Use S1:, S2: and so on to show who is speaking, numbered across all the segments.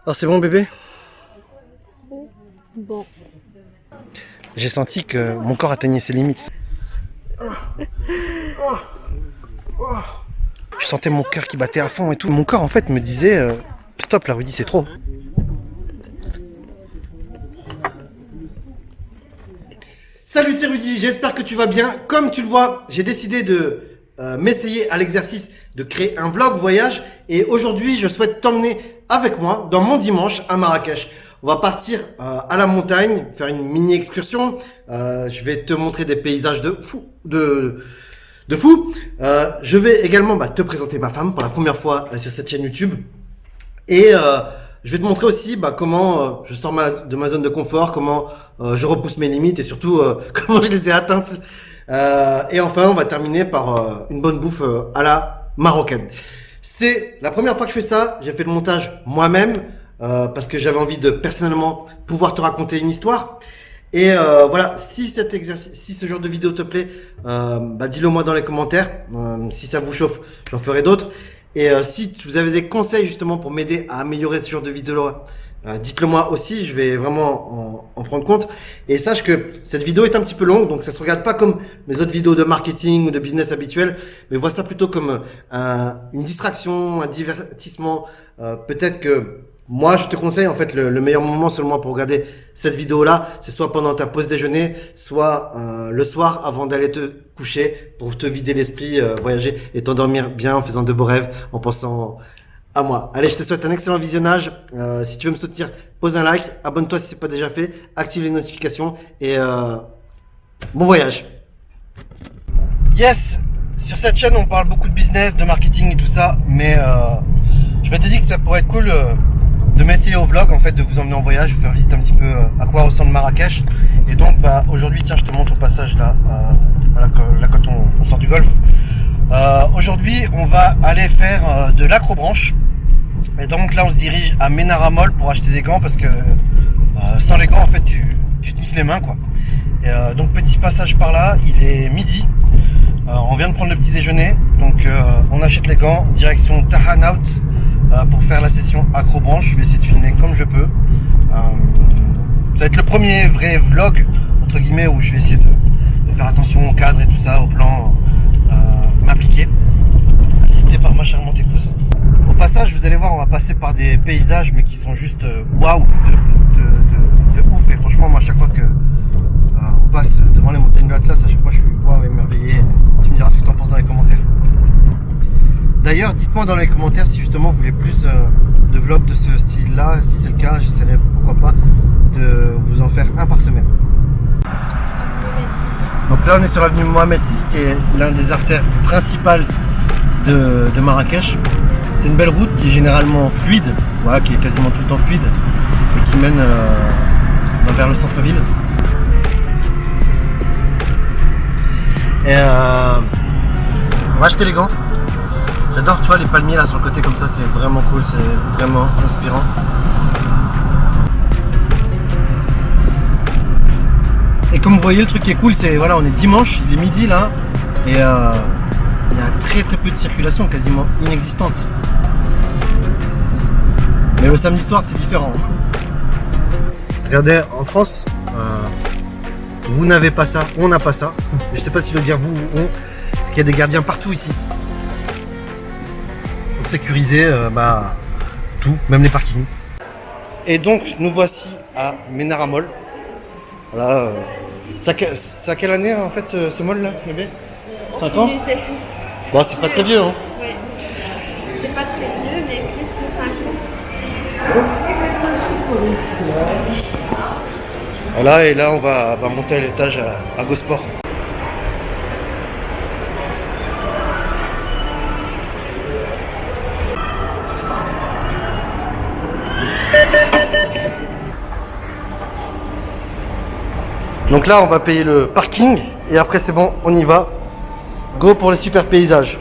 S1: Alors c'est bon bébé?
S2: Bon.
S1: J'ai senti que mon corps atteignait ses limites. Je sentais mon cœur qui battait à fond et tout. Mon corps en fait me disait stop là Rudy, c'est trop. Salut, c'est Rudy, j'espère que tu vas bien. Comme tu le vois, j'ai décidé de m'essayer à l'exercice de créer un vlog voyage. Et aujourd'hui, je souhaite t'emmener avec moi dans mon dimanche à Marrakech. On va partir à la montagne, faire une mini excursion. Je vais te montrer des paysages de fou. Je vais également te présenter ma femme pour la première fois sur cette chaîne YouTube. Et je vais te montrer aussi comment je sors de ma zone de confort, comment je repousse mes limites et surtout comment je les ai atteintes. Et enfin, on va terminer par une bonne bouffe à la marocaine. C'est la première fois que je fais ça. J'ai fait le montage moi-même parce que j'avais envie de personnellement pouvoir te raconter une histoire. Et voilà, si ce genre de vidéo te plaît, dis-le moi dans les commentaires. Si ça vous chauffe, j'en ferai d'autres. Et si vous avez des conseils justement pour m'aider à améliorer ce genre de vidéo, dites-le moi aussi, je vais vraiment en prendre compte. Et sache que cette vidéo est un petit peu longue, donc ça se regarde pas comme mes autres vidéos de marketing ou de business habituelles, mais vois ça plutôt comme une distraction, un divertissement. Peut-être que moi, je te conseille en fait le meilleur moment seulement pour regarder cette vidéo-là, c'est soit pendant ta pause déjeuner, soit le soir avant d'aller te coucher pour te vider l'esprit, voyager et t'endormir bien en faisant de beaux rêves, en pensant à moi. Allez, je te souhaite un excellent visionnage. Si tu veux me soutenir, pose un like, abonne-toi si c'est pas déjà fait, active les notifications et bon voyage. Yes, sur cette chaîne on parle beaucoup de business, de marketing et tout ça, mais je m'étais dit que ça pourrait être cool de m'essayer au vlog, en fait, de vous emmener en voyage, vous faire visiter un petit peu à quoi ressemble Marrakech. Et donc aujourd'hui, tiens, je te montre au passage là, quand on sort du golfe. Aujourd'hui on va aller faire de l'acrobranche. Et donc là on se dirige à Menaramol pour acheter des gants parce que sans les gants en fait tu te niques les mains quoi. Et donc petit passage par là, il est midi. On vient de prendre le petit déjeuner, donc on achète les gants, direction Tahanaut pour faire la session acrobranche. Je vais essayer de filmer comme je peux. Ça va être le premier vrai vlog entre guillemets où je vais essayer de faire attention au cadre et tout ça, au plan, m'appliquer, assisté par ma charmante épouse. Au passage, vous allez voir, on va passer par des paysages mais qui sont juste waouh, de ouf. Et franchement, moi, à chaque fois que on passe devant les montagnes de l'Atlas, à chaque fois je suis waouh, émerveillé. Tu me diras ce que tu en penses dans les commentaires. D'ailleurs, dites-moi dans les commentaires si justement vous voulez plus de vlogs de ce style-là. Si c'est le cas, j'essaierai pourquoi pas de vous en faire un par semaine. Donc là, on est sur l'avenue Mohamed VI, qui est l'un des artères principales de Marrakech. C'est une belle route qui est généralement fluide, voilà, qui est quasiment tout le temps fluide et qui mène vers le centre-ville. Et on va acheter les gants. J'adore, tu vois, les palmiers là sur le côté comme ça, c'est vraiment cool, c'est vraiment inspirant. Et comme vous voyez, le truc qui est cool, c'est voilà, on est dimanche, il est midi là, et il y a très peu de circulation, quasiment inexistante. Mais le samedi soir, c'est différent. Regardez, en France, vous n'avez pas ça, on n'a pas ça. Je sais pas si le dire vous ou on, c'est qu'il y a des gardiens partout ici. Pour sécuriser tout, même les parkings. Et donc, nous voici à Menaramol. Voilà. C'est à quelle année en fait ce mall là, bébé? 5 ans? Bon, c'est pas très vieux, hein?
S2: Oui. C'est pas très vieux, mais plus de 5 ans.
S1: Voilà, et là on va monter à l'étage à Gosport. Donc là on va payer le parking et après c'est bon, on y va. Go pour les super paysages.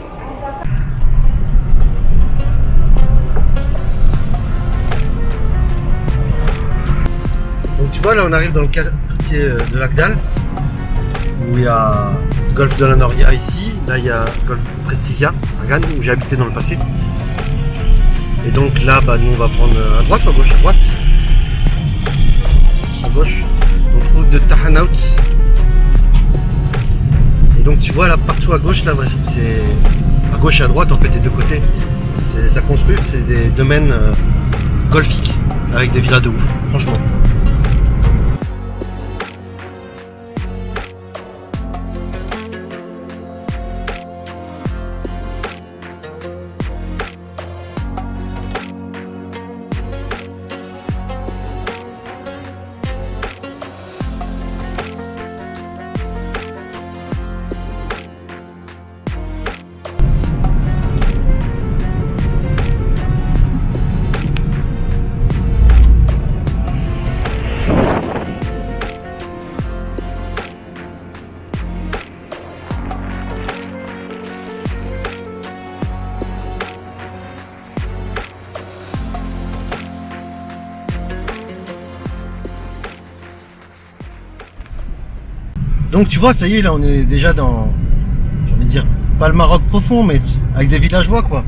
S1: Donc tu vois là on arrive dans le quartier de l'Agdal où il y a le golfe de la Noria ici, Là, il y a Golf Prestigia à Cannes, où j'ai habité dans le passé. Et donc là, bah, nous, on va prendre à droite ou à gauche? À droite. À gauche. Donc, route de Tahanaut. Et donc, tu vois, là, partout à gauche, là, c'est à gauche et à droite, en fait, des deux côtés. Ça construit, c'est des domaines golfiques, avec des villas de ouf, franchement. Donc tu vois, ça y est, là on est déjà dans, j'ai envie de dire, pas le Maroc profond, mais avec des villageois quoi.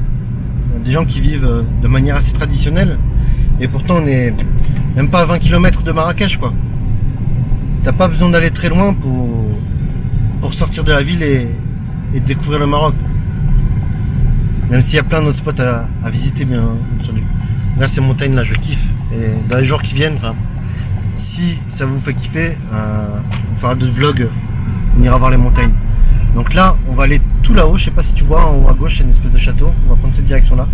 S1: Des gens qui vivent de manière assez traditionnelle. Et pourtant on est même pas à 20 km de Marrakech quoi. T'as pas besoin d'aller très loin pour sortir de la ville et découvrir le Maroc. Même s'il y a plein d'autres spots à visiter bien entendu. Là ces montagnes là je kiffe. Et dans les jours qui viennent, enfin, si ça vous fait kiffer, on fera d'autres vlogs, on ira voir les montagnes. Donc là, on va aller tout là-haut, je sais pas si tu vois, en haut à gauche, il y a une espèce de château, on va prendre cette direction-là.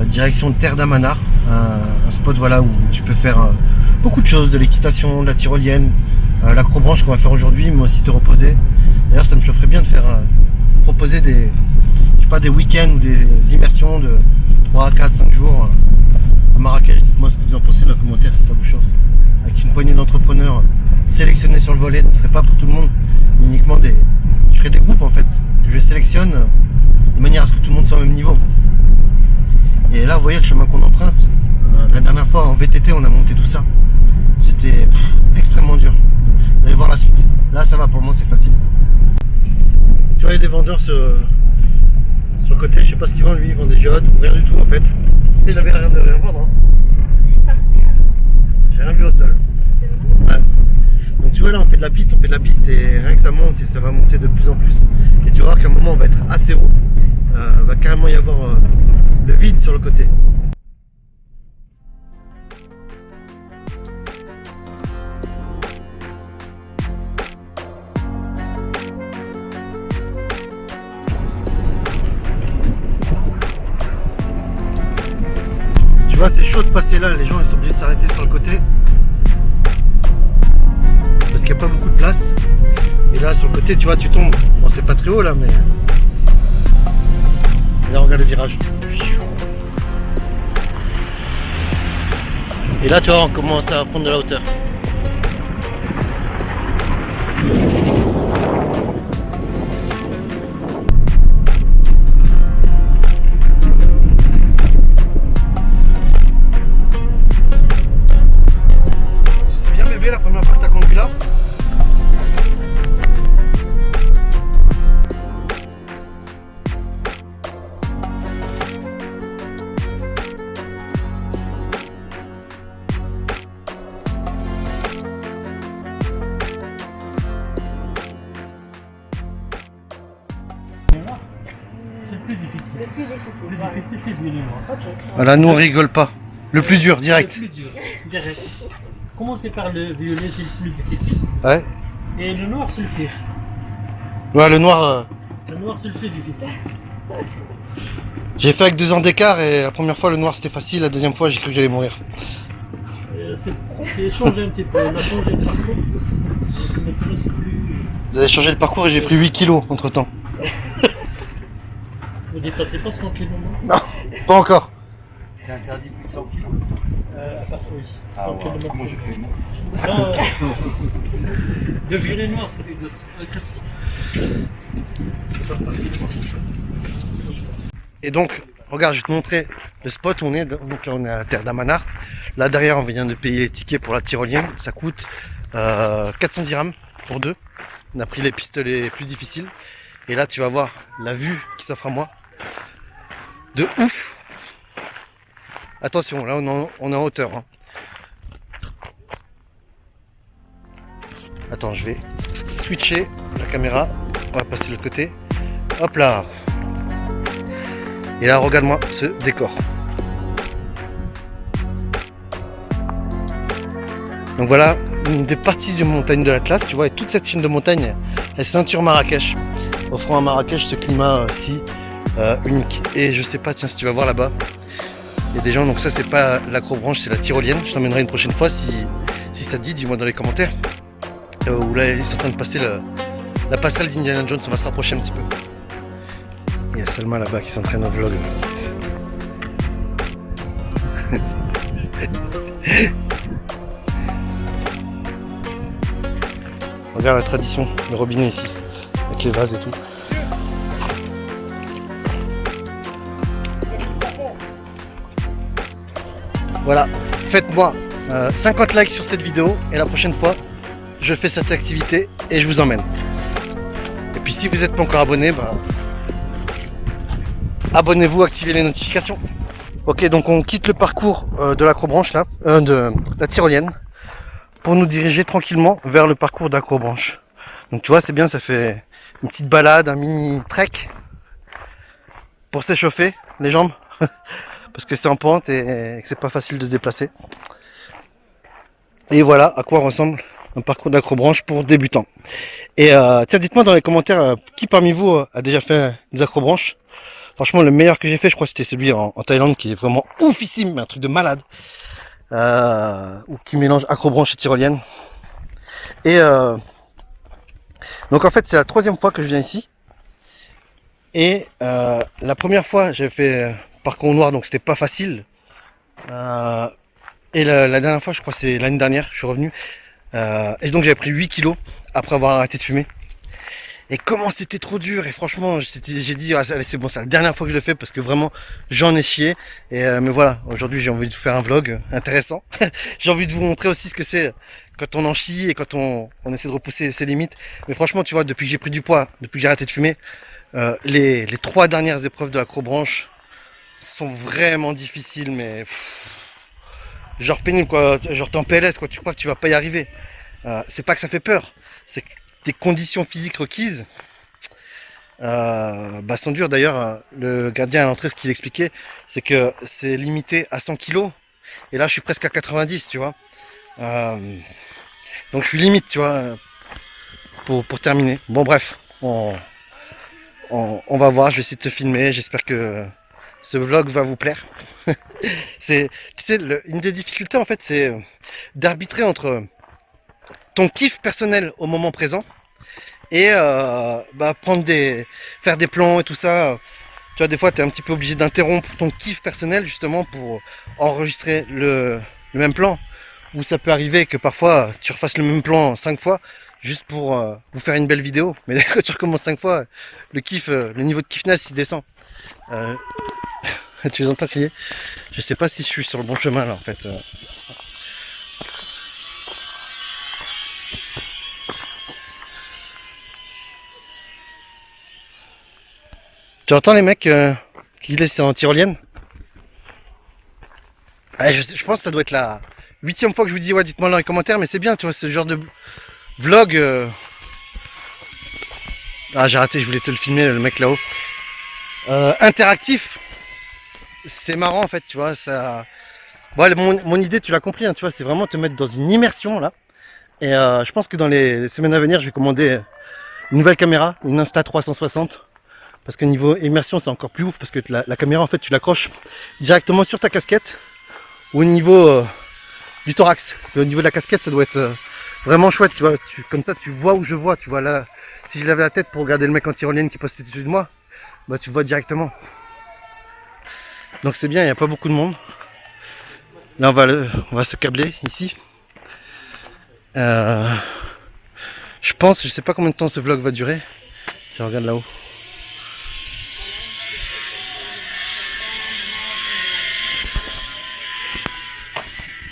S1: Direction Terre d'Amanar, un spot voilà, où tu peux faire beaucoup de choses, de l'équitation, de la tyrolienne, l'acrobranche qu'on va faire aujourd'hui, mais aussi te reposer. D'ailleurs, ça me chaufferait bien de faire proposer des, je sais pas, des week-ends ou des immersions de 3, 4, 5 jours à Marrakech. Dites-moi ce que vous en pensez dans les commentaires si ça vous chauffe. Avec une poignée d'entrepreneurs sélectionnés sur le volet, ce ne serait pas pour tout le monde, mais uniquement des. Je ferai des groupes en fait, que je sélectionne de manière à ce que tout le monde soit au même niveau. Et là, vous voyez le chemin qu'on emprunte. La dernière fois en VTT, on a monté tout ça. C'était extrêmement dur. Vous allez voir la suite. Là, ça va, pour le moment, c'est facile. Tu vois, il y a des vendeurs sur le côté, je sais pas ce qu'ils vendent, lui, ils vendent des géodes, ou rien du tout en fait. Il avait rien de rien vendre. Hein. J'ai rien vu au sol. Ouais. Donc tu vois là on fait de la piste et rien que ça monte et ça va monter de plus en plus. Et tu vas voir qu'à un moment on va être assez haut. Va carrément y avoir le vide sur le côté. Tu vois c'est chaud de passer là, les gens ils sont obligés de s'arrêter sur le côté. Parce qu'il n'y a pas beaucoup de place. Et là sur le côté tu vois tu tombes. Bon c'est pas très haut là mais. Et là regarde le virage. Et là tu vois on commence à prendre de la hauteur. C'est bien bébé la première fois que tu as conduit là?
S2: Le plus difficile.
S3: Le plus difficile, c'est le noir.
S2: Ok.
S1: Voilà nous on rigole pas. Le plus dur direct.
S3: Le plus dur, direct. Commencer par le violet, c'est le plus difficile.
S1: Ouais.
S3: Et le noir, c'est le pire.
S1: Ouais le noir.
S3: Le noir, c'est le plus difficile.
S1: J'ai fait avec 2 ans d'écart et la première fois le noir c'était facile, la deuxième fois j'ai cru que j'allais mourir.
S3: C'est changé un petit peu. On a changé le parcours. Maintenant, c'est plus.
S1: Vous avez changé le parcours et j'ai pris 8 kilos entre temps.
S3: Vous dépassez pas 100 kg,
S1: Non, pas encore.
S4: C'est interdit plus de 100 kg.
S3: à part oui. 100
S4: Ah ouais,
S3: km.
S4: comment j'ai fait moi?
S3: Non, de violet noir, ça fait 200, 400.
S1: Et donc, regarde, je vais te montrer le spot où on est. Donc là, on est à Terre d'Amanar. Là, derrière, on vient de payer les tickets pour la tyrolienne. Ça coûte 400 dirhams pour 2. On a pris les pistes les plus difficiles. Et là, tu vas voir la vue qui s'offre à moi. De ouf. Attention, là on est en hauteur. Hein. Attends, je vais switcher la caméra. On va passer de l'autre côté. Hop là. Et là, regarde-moi ce décor. Donc voilà, une des parties de montagne de l'Atlas, tu vois, et toute cette chaîne de montagne, la ceinture Marrakech, offrant à Marrakech ce climat si unique. Et je sais pas, tiens, si tu vas voir là-bas, il y a des gens, donc ça c'est pas l'acrobranche, c'est la tyrolienne. Je t'emmènerai une prochaine fois si ça te dit, dis-moi dans les commentaires. Où là, ils sont en train de passer la passerelle d'Indiana Jones, on va se rapprocher un petit peu. Il y a Salma là-bas qui s'entraîne au vlog. Regarde la tradition, le robinet ici, avec les vases et tout. Voilà, faites-moi 50 likes sur cette vidéo et la prochaine fois, je fais cette activité et je vous emmène. Et puis si vous n'êtes pas encore abonné, bah, abonnez-vous, activez les notifications. Ok, donc on quitte le parcours de l'acrobranche là, de la tyrolienne, pour nous diriger tranquillement vers le parcours d'acrobranche. Donc tu vois, c'est bien, ça fait une petite balade, un mini trek pour s'échauffer les jambes parce que c'est en pente et que c'est pas facile de se déplacer. Et voilà à quoi ressemble un parcours d'acrobranche pour débutants. Et tiens, dites-moi dans les commentaires qui parmi vous a déjà fait des acrobranches. Franchement, le meilleur que j'ai fait, je crois, c'était celui en Thaïlande qui est vraiment oufissime, un truc de malade. Ou qui mélange acrobranche et tyrolienne. Et donc en fait c'est la 3e fois que je viens ici. Et la première fois j'avais fait parcours noir, donc c'était pas facile. Et la dernière fois, je crois c'est l'année dernière, je suis revenu. Et donc j'avais pris 8 kilos après avoir arrêté de fumer. Et comment c'était trop dur, et franchement j'ai dit ah, c'est bon, c'est la dernière fois que je le fais parce que vraiment j'en ai chié. Et mais voilà, aujourd'hui j'ai envie de vous faire un vlog intéressant. J'ai envie de vous montrer aussi ce que c'est quand on en chie et quand on essaie de repousser ses limites. Mais franchement tu vois, depuis que j'ai pris du poids, depuis que j'ai arrêté de fumer, les 3 dernières épreuves de l'acrobranche sont vraiment difficiles, mais genre pénible quoi, genre t'es en PLS quoi, tu crois que tu vas pas y arriver. C'est pas que ça fait peur, c'est que des conditions physiques requises sont dures. D'ailleurs, le gardien à l'entrée, ce qu'il expliquait, c'est que c'est limité à 100 kg. Et là, je suis presque à 90, tu vois. Donc, je suis limite, tu vois, pour terminer. Bon, bref, on va voir. Je vais essayer de te filmer. J'espère que ce vlog va vous plaire. Tu sais, une des difficultés, en fait, c'est d'arbitrer entre ton kiff personnel au moment présent et faire des plans et tout ça. Tu vois, des fois tu es un petit peu obligé d'interrompre ton kiff personnel justement pour enregistrer le même plan, ou ça peut arriver que parfois tu refasses le même plan 5 fois juste pour vous faire une belle vidéo, mais quand tu recommences 5 fois, le niveau de kiffness il descend. Tu les entends crier. Je sais pas si je suis sur le bon chemin là en fait. Tu entends les mecs qui laissent en tyrolienne? Je pense que ça doit être la 8e fois que je vous dis ouais, dites-moi dans les commentaires, mais c'est bien, tu vois, ce genre de vlog. Ah, j'ai raté, je voulais te le filmer, le mec là-haut. Interactif. C'est marrant en fait, tu vois, ça. Bon, mon idée, tu l'as compris, hein, tu vois, c'est vraiment te mettre dans une immersion là. Et je pense que dans les semaines à venir, je vais commander une nouvelle caméra, une Insta360. Parce que niveau immersion c'est encore plus ouf, parce que la caméra en fait tu l'accroches directement sur ta casquette ou au niveau du thorax. Et au niveau de la casquette ça doit être vraiment chouette, tu vois, comme ça tu vois où je vois, tu vois là, si je lève la tête pour regarder le mec en tyrolienne qui passe au-dessus de moi, bah tu vois directement. Donc c'est bien, il n'y a pas beaucoup de monde. Là on va se câbler ici. Je pense, je sais pas combien de temps ce vlog va durer. Je regarde là-haut.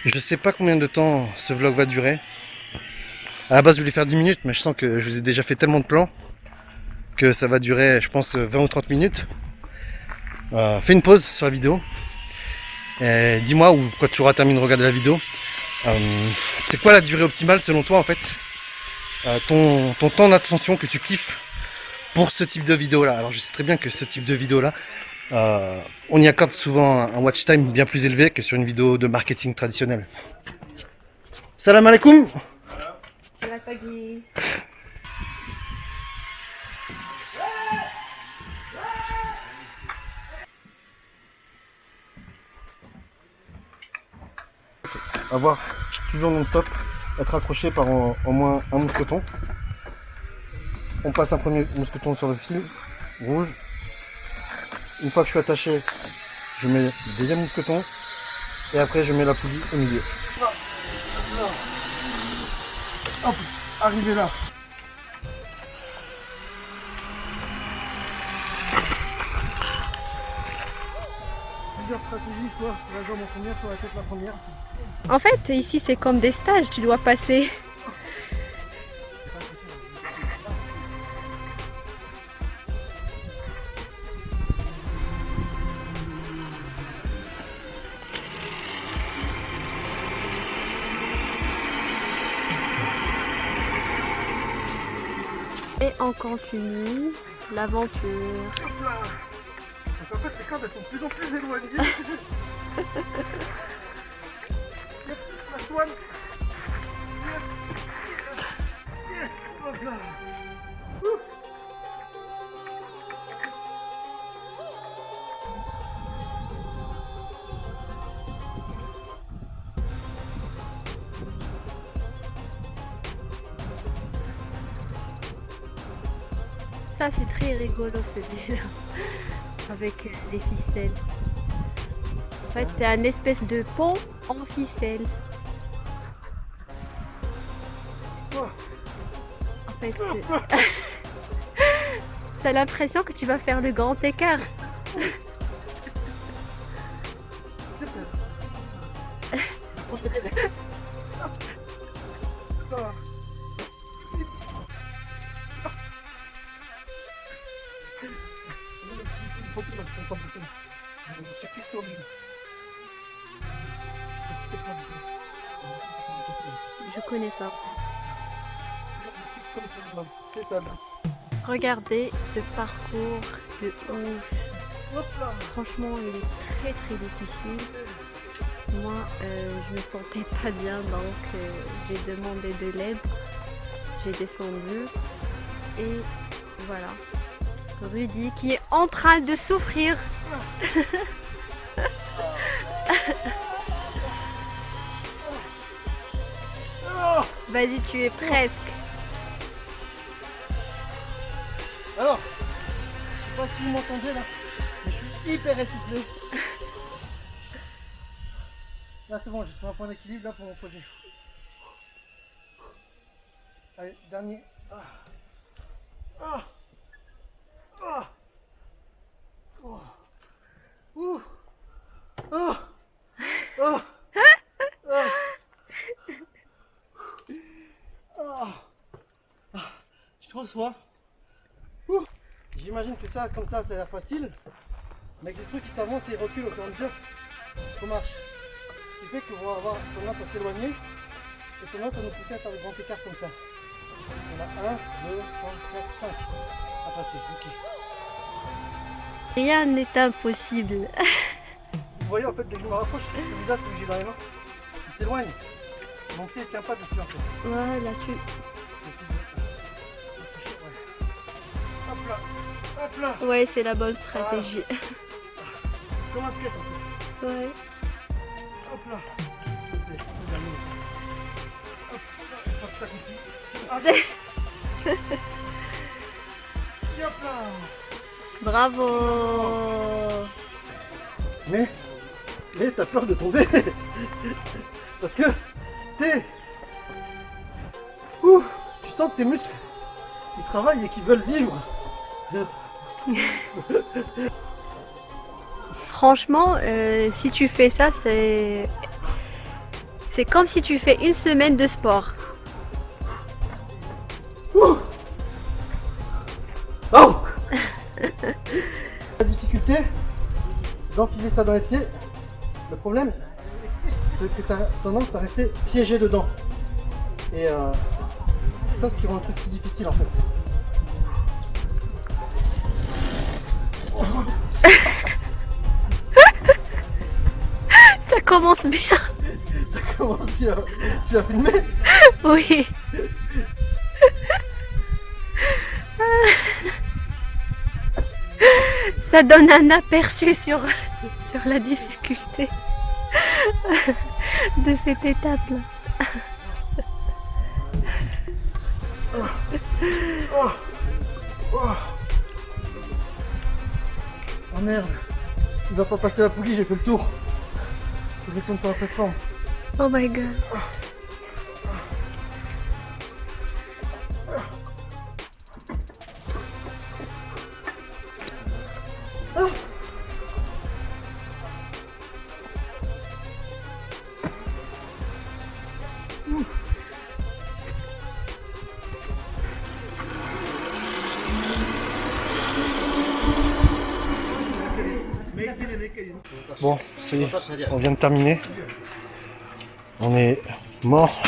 S1: Je sais pas combien de temps ce vlog va durer. À la base je voulais faire 10 minutes, mais je sens que je vous ai déjà fait tellement de plans que ça va durer, je pense, 20 ou 30 minutes. Fais une pause sur la vidéo. Dis-moi, ou quand tu auras terminé de regarder la vidéo, c'est quoi la durée optimale selon toi en fait, ton temps d'attention que tu kiffes pour ce type de vidéo là. Alors je sais très bien que ce type de vidéo là, on y accorde souvent un watch time bien plus élevé que sur une vidéo de marketing traditionnelle. Salam alaikum.
S2: Selamat pagi.
S1: Avoir toujours non-stop, être accroché par au moins un mousqueton. On passe un premier mousqueton sur le fil rouge. Une fois que je suis attaché, je mets le deuxième mousqueton et après je mets la poulie au milieu. Hop, arrivé là. Plusieurs stratégies, soit la jambe en première, soit la tête la première.
S2: En fait, ici, c'est comme des stages, tu dois passer. Et on continue l'aventure.
S1: Donc en fait, les cordes elles sont de plus en plus éloignées. La swan. Yes. Hop là.
S2: Ça, c'est très rigolo celui-là, avec les ficelles. En fait, c'est un espèce de pont en ficelle. En fait, t'as l'impression que tu vas faire le grand écart. Je connais pas. Regardez ce parcours de ouf. Franchement, il est très difficile. Moi, je me sentais pas bien, donc j'ai demandé de l'aide. J'ai descendu et voilà. Rudy qui est en train de souffrir. Vas-y, tu es presque.
S1: Alors, je sais pas si vous m'entendez là, mais je suis hyper essoufflé. Là c'est bon, j'ai trouvé un point d'équilibre là pour me poser. Allez, dernier. J'ai trop soif. J'imagine que ça, comme ça a l'air facile, mais avec les trucs qui s'avancent et reculent au fur et à mesure, ça marche. Ce qui fait qu'on va avoir tendance à s'éloigner et tendance à nous pousser à faire des grands écarts comme ça. On a 1, 2, 3, 4, 5 à passer. Ok.
S2: Rien n'est impossible.
S1: Vous voyez en fait, dès que je me rapproche, celui-là, celui que j'ai dans les mains, il s'éloigne. Mon pied ne tient pas dessus en fait.
S2: Voilà, tu...
S1: Hop là, hop là.
S2: Ouais, c'est la bonne stratégie.
S1: Comme un pied en fait.
S2: Ouais.
S1: Hop là. C'est le dernier. Hop là, hop ça continue. Hop là. Et hop là.
S2: Bravo.
S1: Mais t'as peur de tomber. Parce que tu sens que tes muscles ils travaillent et qu'ils veulent vivre.
S2: Franchement, si tu fais ça, c'est comme si tu fais une semaine de sport.
S1: Oh, d'enfiler ça dans les pieds. Le problème, c'est que tu as tendance à rester piégé dedans. Et c'est ça ce qui rend le truc si difficile en fait.
S2: Ça commence bien.
S1: Ça commence bien. Tu vas filmer?
S2: Oui. Ça donne un aperçu sur la difficulté de cette étape-là.
S1: Oh merde, il va pas passer la poulie, j'ai fait le tour. Je vais tourner sur la plateforme.
S2: Oh my god.
S1: Bon, ça y est, on vient de terminer. On est mort.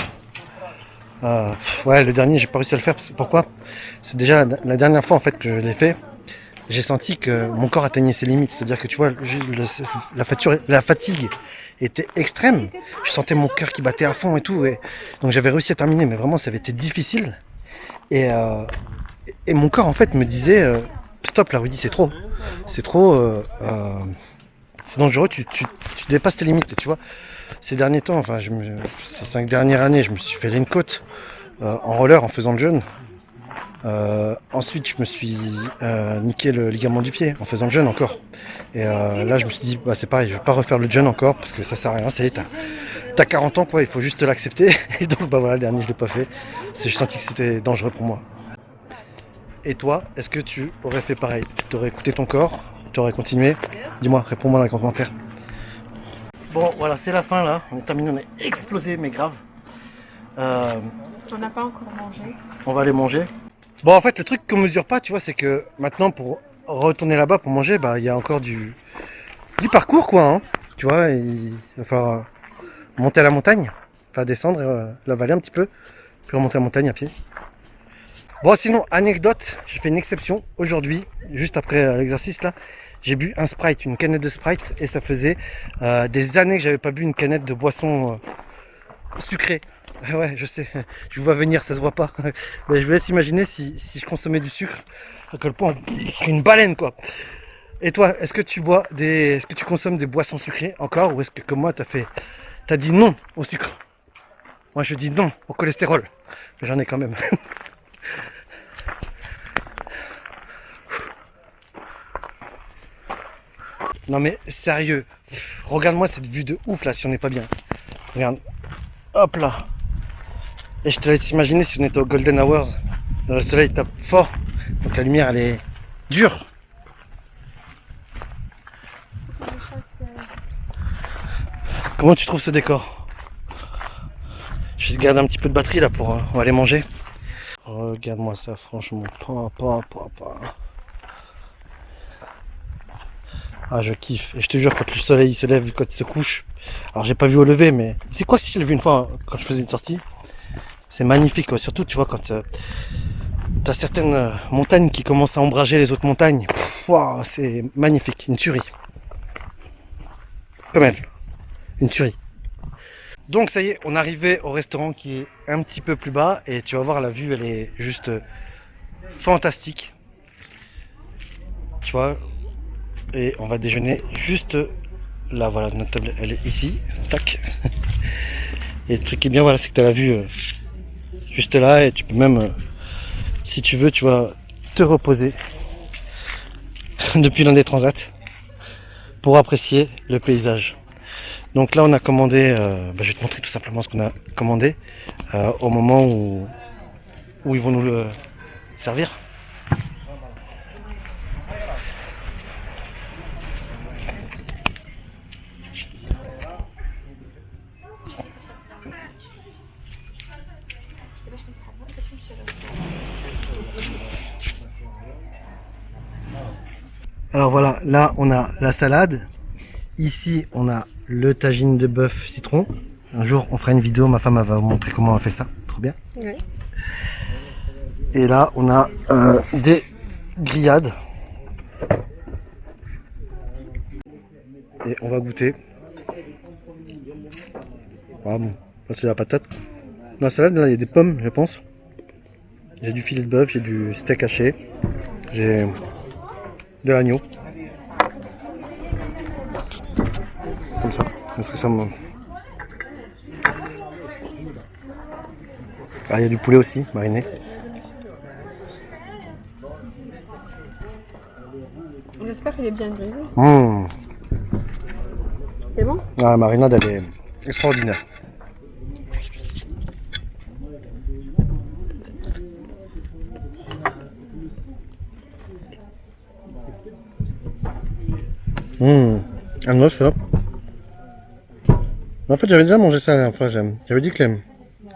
S1: Ouais, le dernier, j'ai pas réussi à le faire. Pourquoi? C'est déjà la dernière fois en fait que je l'ai fait. J'ai senti que mon corps atteignait ses limites. C'est-à-dire que tu vois, la fatigue était extrême. Je sentais mon cœur qui battait à fond et tout. Et donc j'avais réussi à terminer, mais vraiment ça avait été difficile. Et mon corps en fait me disait stop là, Rudy, c'est trop. C'est trop. C'est dangereux, tu dépasses tes limites. Et tu vois, ces derniers temps, enfin ces 5 dernières années, je me suis fait une côte en roller en faisant le jeûne. Ensuite, je me suis niqué le ligament du pied en faisant le jeûne encore. Et là, je me suis dit, bah, c'est pareil, je vais pas refaire le jeûne encore parce que ça sert à rien. Ça y est, t'as 40 ans, quoi, il faut juste l'accepter. Et donc, bah voilà, le dernier, je l'ai pas fait. J'ai senti que c'était dangereux pour moi. Et toi, est-ce que tu aurais fait pareil? Tu aurais écouté ton corps? Tu aurais continué? Dis-moi, réponds-moi dans les commentaires. Bon, voilà, c'est la fin là. On est terminé, on est explosé, mais grave.
S2: On n'a pas encore mangé.
S1: On va aller manger. Bon, en fait, le truc qu'on mesure pas, tu vois, c'est que maintenant, pour retourner là-bas pour manger, bah, il y a encore du parcours, quoi. Hein. Tu vois, il va falloir monter à la montagne, enfin descendre, la vallée un petit peu, puis remonter la montagne à pied. Bon, sinon, anecdote, j'ai fait une exception aujourd'hui, juste après l'exercice là. J'ai bu un Sprite, une canette de Sprite, et ça faisait des années que j'avais pas bu une canette de boisson sucrée. Ouais, je sais, je vous vois venir, ça se voit pas. Mais je vous laisse imaginer si je consommais du sucre, à quel point je serais une baleine, quoi. Et toi, est-ce que tu consommes des boissons sucrées encore, ou est-ce que comme moi t'as dit non au sucre? Moi je dis non au cholestérol, mais j'en ai quand même. Non mais sérieux, regarde-moi cette vue de ouf là si on n'est pas bien. Regarde, hop là. Et je te laisse imaginer si on était au Golden Hours. Le soleil tape fort, donc la lumière elle est dure. Comment tu trouves ce décor? Je vais se garder un petit peu de batterie là pour on va aller manger. Regarde-moi ça franchement. Ah, je kiffe. Et je te jure, quand le soleil se lève, quand il se couche. Alors, j'ai pas vu au lever, mais c'est quoi si je l'ai vu une fois quand je faisais une sortie? C'est magnifique, quoi. Surtout, tu vois, quand t'as certaines montagnes qui commencent à ombrager les autres montagnes. Waouh, c'est magnifique. Une tuerie. Comme elle. Une tuerie. Donc, ça y est, on est arrivé au restaurant qui est un petit peu plus bas. Et tu vas voir, la vue, elle est juste fantastique. Tu vois. Et on va déjeuner juste là, voilà, notre table elle est ici, tac. Et le truc qui est bien, voilà, c'est que tu as la vue juste là, et tu peux même, si tu veux, tu vas te reposer depuis l'un des transats pour apprécier le paysage. Donc là on a commandé, je vais te montrer tout simplement ce qu'on a commandé au moment où ils vont nous le servir. Alors voilà, là on a la salade, Ici, on a le tagine de bœuf citron. Un jour, on fera une vidéo, ma femme elle va vous montrer comment on fait ça. Trop bien.
S2: Ouais.
S1: Et là, on a des grillades. Et on va goûter. Ah bon, là c'est la patate. Dans la salade, là, il y a des pommes, je pense. J'ai du filet de bœuf, j'ai du steak haché. J'ai de l'agneau. Comme ça. Est-ce que ça me... Ah, il y a du poulet aussi, mariné.
S2: J'espère qu'il est bien grisé.
S1: Mmh.
S2: C'est bon?
S1: Ah, la marinade, elle est extraordinaire. Ah non, ça. En fait, j'avais déjà mangé ça la dernière fois. J'avais dit que les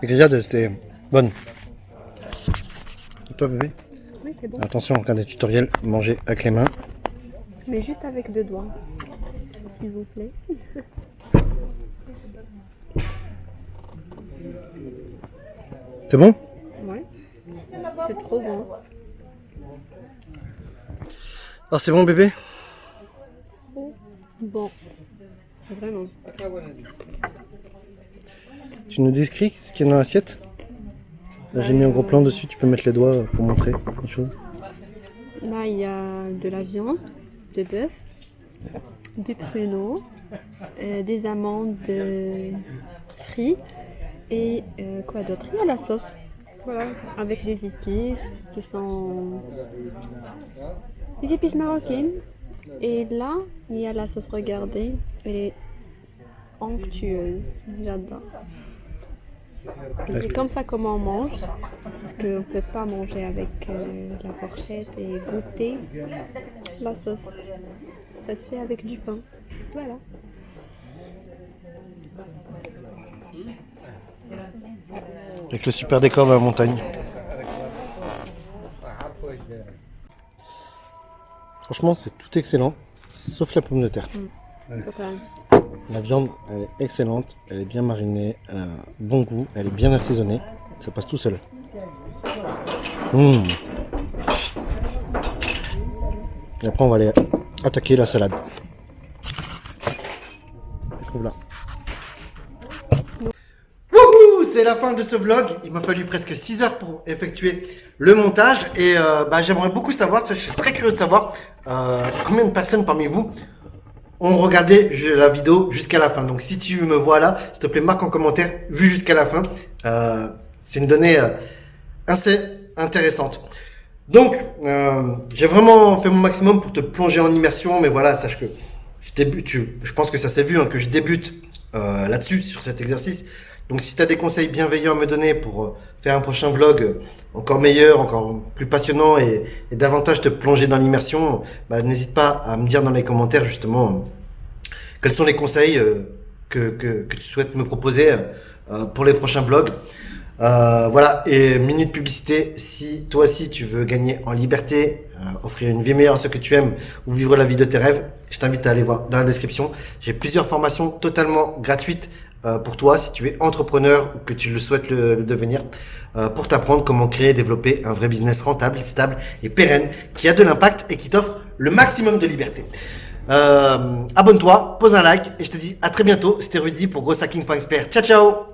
S1: grillades, c'était bonne. Et toi, bébé?
S2: Oui, c'est bon.
S1: Attention, en cas des tutoriels, manger avec les mains.
S2: Mais juste avec 2 doigts. S'il vous plaît.
S1: C'est bon?
S2: Ouais. C'est trop bon.
S1: Ah, c'est bon, bébé?
S2: Bon. Vraiment.
S1: Tu nous décris ce qu'il y a dans l'assiette? Là, j'ai mis un gros plan dessus, tu peux mettre les doigts pour montrer les choses.
S2: Là, il y a de la viande, de bœuf, du pruneau, des amandes frites et quoi d'autre? Il y a la sauce. Voilà, avec des épices qui sont des épices marocaines. Et là, il y a la sauce, regardez, elle est onctueuse, j'adore. Et c'est comme ça comment on mange, parce qu'on ne peut pas manger avec la fourchette et goûter la sauce. Ça se fait avec du pain. Voilà.
S1: Avec le super décor de la montagne. Franchement, c'est tout excellent, sauf la pomme de terre. La viande, elle est excellente, elle est bien marinée, elle a un bon goût, elle est bien assaisonnée, ça passe tout seul. Et après, on va aller attaquer la salade. Je trouve là. Wouhou, c'est la fin de ce vlog. Il m'a fallu presque 6 heures pour effectuer le montage. Et j'aimerais beaucoup savoir, je suis très curieux de savoir combien de personnes parmi vous ont regardé la vidéo jusqu'à la fin. Donc si tu me vois là, s'il te plaît, marque en commentaire, vu jusqu'à la fin. C'est une donnée assez intéressante. Donc, j'ai vraiment fait mon maximum pour te plonger en immersion. Mais voilà, sache que je pense que ça s'est vu, hein, que je débute là-dessus, sur cet exercice. Donc si tu as des conseils bienveillants à me donner pour faire un prochain vlog encore meilleur, encore plus passionnant et davantage te plonger dans l'immersion, n'hésite pas à me dire dans les commentaires justement quels sont les conseils que tu souhaites me proposer pour les prochains vlogs. Voilà, et minute publicité, si toi aussi tu veux gagner en liberté, offrir une vie meilleure à ceux que tu aimes ou vivre la vie de tes rêves, je t'invite à aller voir dans la description. J'ai plusieurs formations totalement gratuites pour toi si tu es entrepreneur ou que tu le souhaites le devenir, pour t'apprendre comment créer et développer un vrai business rentable, stable et pérenne qui a de l'impact et qui t'offre le maximum de liberté. Abonne-toi, pose un like et je te dis à très bientôt. C'était Rudy pour grosshacking.expert. Ciao ciao.